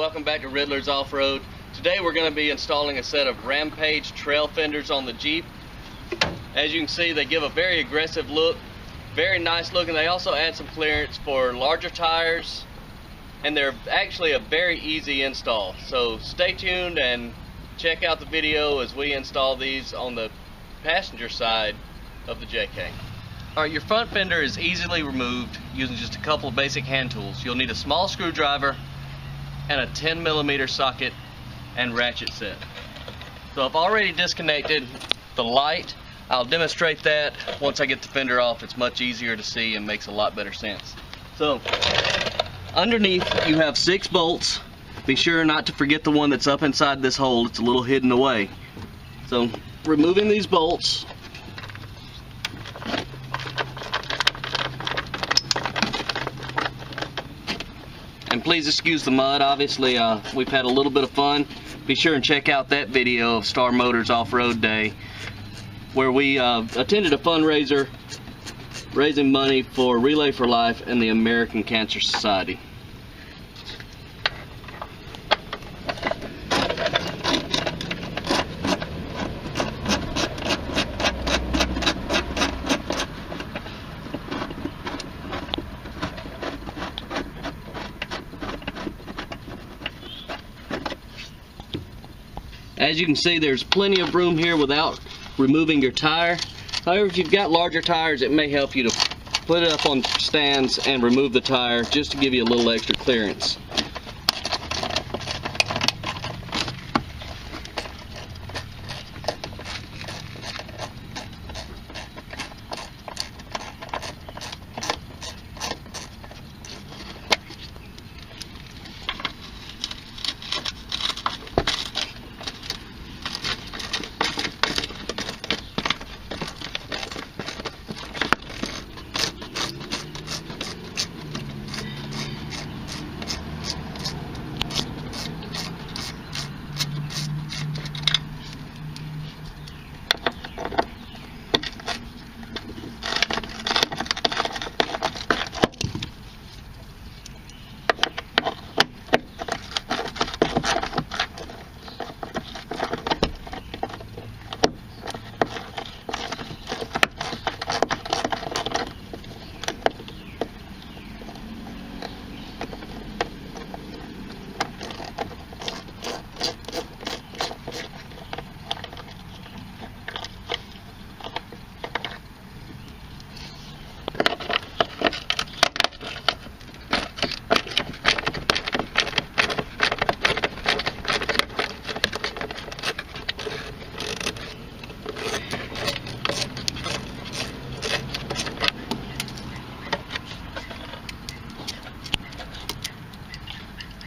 welcome back to Riddler's Off-Road. Today we're going to be installing a set of Rampage trail fenders on the Jeep. As you can see, they give a very aggressive look, very nice looking. They also add some clearance for larger tires, and they're actually a very easy install. So stay tuned and check out the video as we install these on the passenger side of the JK. Alright, your front fender is easily removed using just a couple of basic hand tools. You'll need a small screwdriver and a 10mm socket and ratchet set. So I've already disconnected the light. I'll demonstrate that once I get the fender off. It's much easier to see and makes a lot better sense. So underneath you have 6 bolts. Be sure not to forget the one that's up inside this hole. It's a little hidden away. So removing these bolts, and please excuse the mud. Obviously, we've had a little bit of fun. Be sure and check out that video of Star Motors Off-Road Day, where we attended a fundraiser raising money for Relay for Life and the American Cancer Society. As you can see, there's plenty of room here without removing your tire. However, if you've got larger tires, it may help you to put it up on stands and remove the tire just to give you a little extra clearance.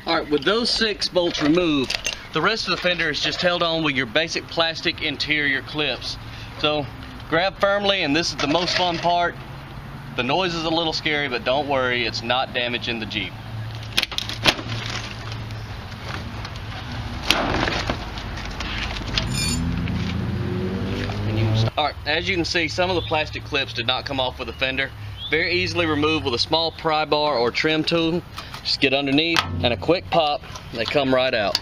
Alright, with those 6 bolts removed, the rest of the fender is just held on with your basic plastic interior clips. So grab firmly, and this is the most fun part. The noise is a little scary, but don't worry, it's not damaging the Jeep. Alright, as you can see, some of the plastic clips did not come off with the fender. Very easily removed with a small pry bar or trim tool. Just get underneath and a quick pop, they come right out.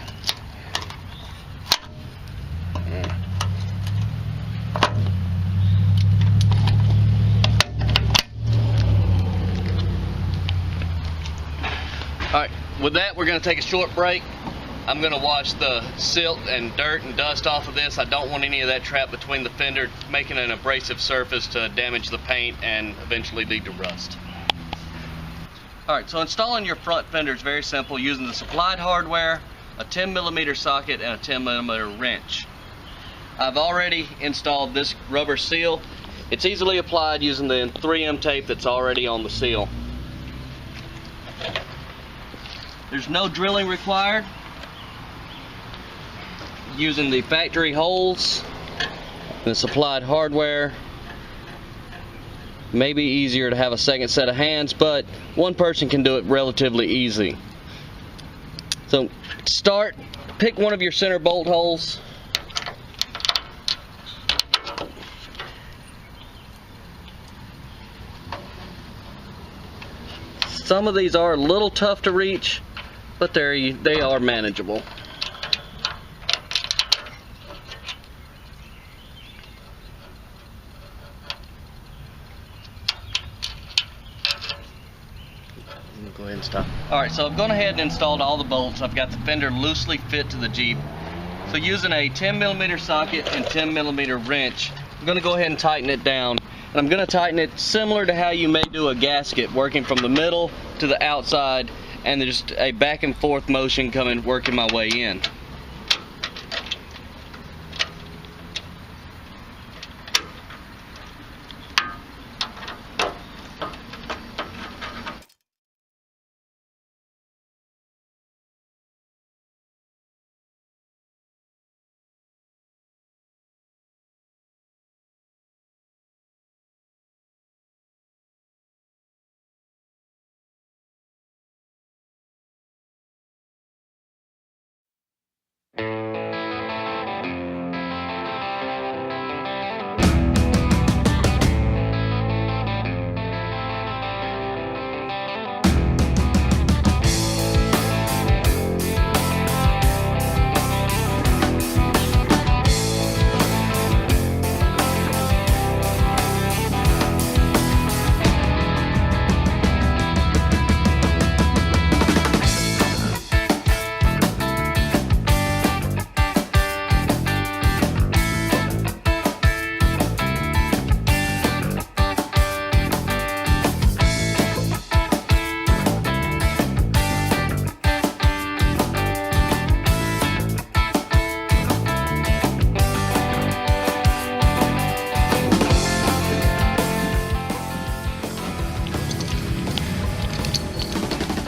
Alright, with that we're going to take a short break. I'm going to wash the silt and dirt and dust off of this. I don't want any of that trapped between the fender, making an abrasive surface to damage the paint and eventually lead to rust. Alright, so installing your front fender is very simple, using the supplied hardware, a 10mm socket, and a 10mm wrench. I've already installed this rubber seal. It's easily applied using the 3M tape that's already on the seal. There's no drilling required. Using the factory holes, the supplied hardware. Maybe easier to have a second set of hands, but one person can do it relatively easy. So start, pick one of your center bolt holes, Some of these are a little tough to reach, but they are manageable. Go ahead and stop. Alright, so I've gone ahead and installed all the bolts. I've got the fender loosely fit to the Jeep. So using a 10mm socket and 10mm wrench, I'm going to go ahead and tighten it down. And I'm going to tighten it similar to how you may do a gasket, working from the middle to the outside, and there's just a back and forth motion working my way in.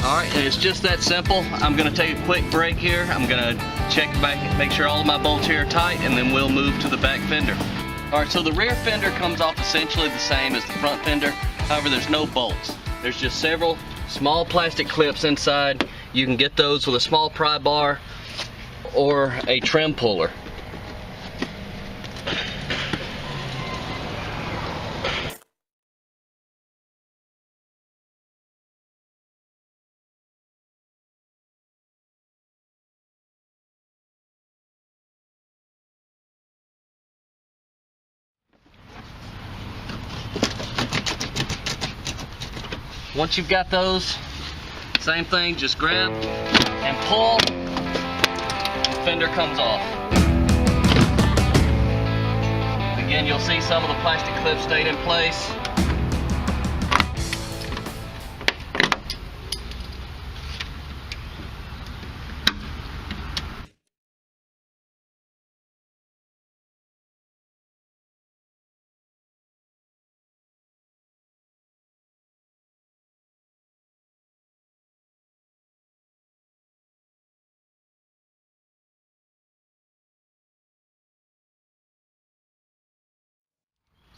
Alright, and it's just that simple. I'm going to take a quick break here. I'm going to check back, make sure all of my bolts here are tight, and then we'll move to the back fender. Alright, so the rear fender comes off essentially the same as the front fender. However, there's no bolts. There's just several small plastic clips inside. You can get those with a small pry bar or a trim puller. Once you've got those, same thing, just grab and pull, the fender comes off. Again, you'll see some of the plastic clips stayed in place.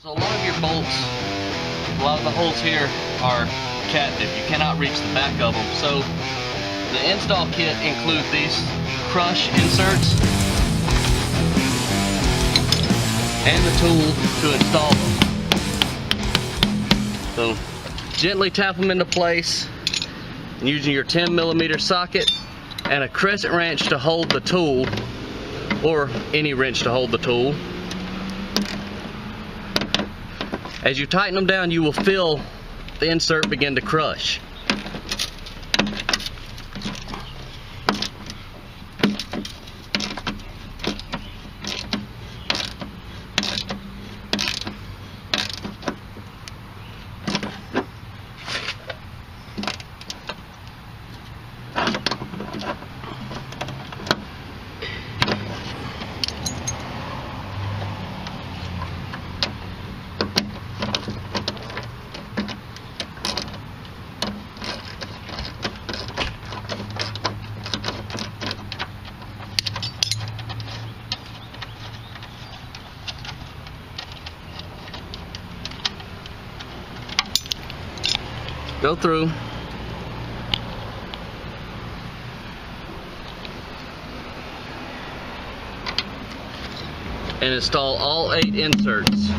So a lot of your bolts, a lot of the holes here are captive. You cannot reach the back of them. So the install kit includes these crush inserts and the tool to install them. So gently tap them into place using your 10mm socket and a crescent wrench to hold the tool, or any wrench to hold the tool. As you tighten them down, you will feel the insert begin to crush. Go through. And install all 8 inserts.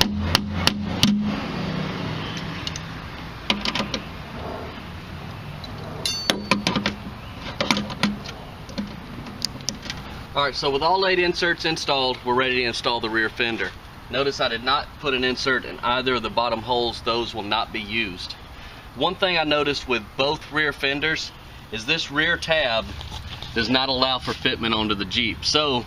Alright, so with all 8 inserts installed, we're ready to install the rear fender. Notice I did not put an insert in either of the bottom holes. Those will not be used. One thing I noticed with both rear fenders is this rear tab does not allow for fitment onto the Jeep. So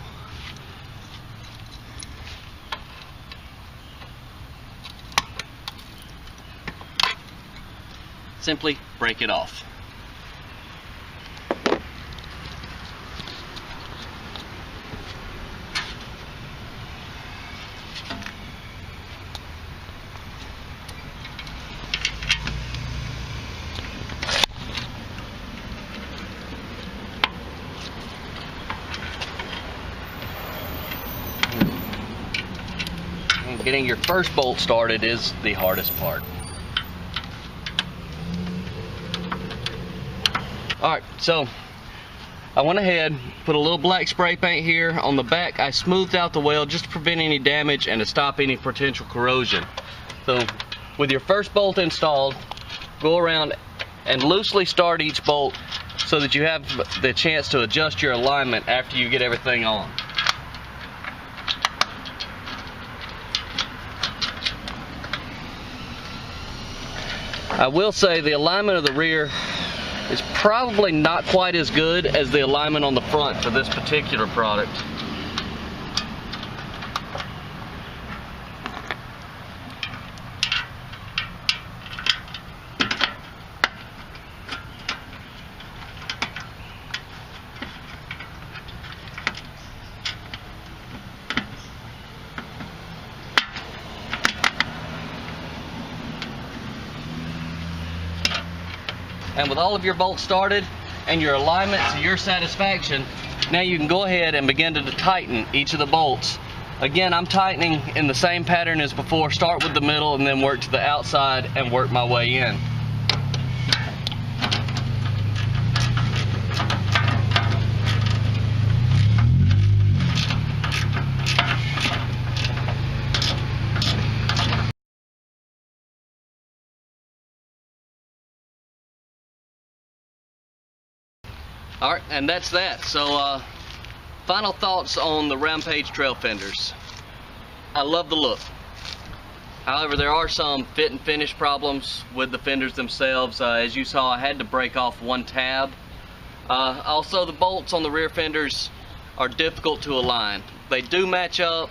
simply break it off. Getting your first bolt started is the hardest part. Alright, so I went ahead, put a little black spray paint here on the back. I smoothed out the weld just to prevent any damage and to stop any potential corrosion. So with your first bolt installed, go around and loosely start each bolt so that you have the chance to adjust your alignment after you get everything on. I will say the alignment of the rear is probably not quite as good as the alignment on the front for this particular product. And with all of your bolts started and your alignment to your satisfaction, now you can go ahead and begin to tighten each of the bolts. Again, I'm tightening in the same pattern as before. Start with the middle and then work to the outside and work my way in. Alright, and that's that. So final thoughts on the Rampage trail fenders. I love the look. However, there are some fit and finish problems with the fenders themselves. As you saw, I had to break off one tab. Also, the bolts on the rear fenders are difficult to align. They do match up,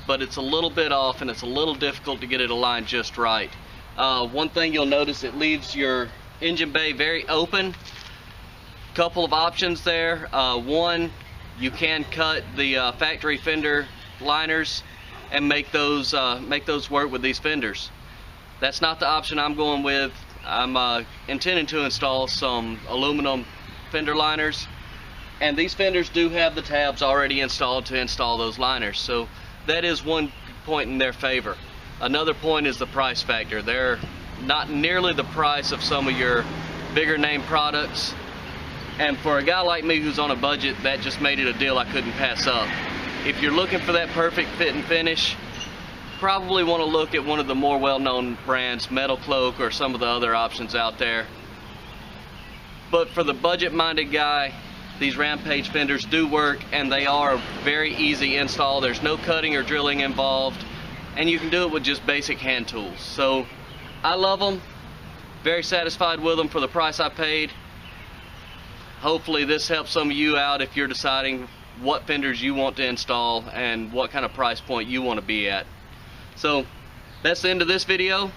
but it's a little bit off and it's a little difficult to get it aligned just right. One thing you'll notice, it leaves your engine bay very open. Couple of options there. One, you can cut the factory fender liners and make those work with these fenders. That's not the option I'm going with. I'm intending to install some aluminum fender liners, and these fenders do have the tabs already installed to install those liners, so that is one point in their favor. Another point is the price factor. They're not nearly the price of some of your bigger name products. And for a guy like me who's on a budget, that just made it a deal I couldn't pass up. If you're looking for that perfect fit and finish, probably want to look at one of the more well-known brands, Metal Cloak or some of the other options out there. But for the budget-minded guy, these Rampage fenders do work, and they are a very easy install. There's no cutting or drilling involved, and you can do it with just basic hand tools. So I love them, very satisfied with them for the price I paid. Hopefully this helps some of you out if you're deciding what fenders you want to install and what kind of price point you want to be at. So that's the end of this video.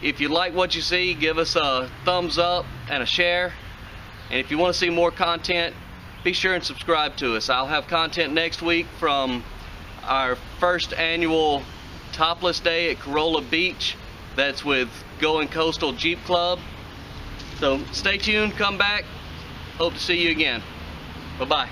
If you like what you see, give us a thumbs up and a share. And if you want to see more content, be sure and subscribe to us. I'll have content next week from our first annual topless day at Corolla Beach. That's with Going Coastal Jeep Club. So stay tuned, come back. Hope to see you again. Bye-bye.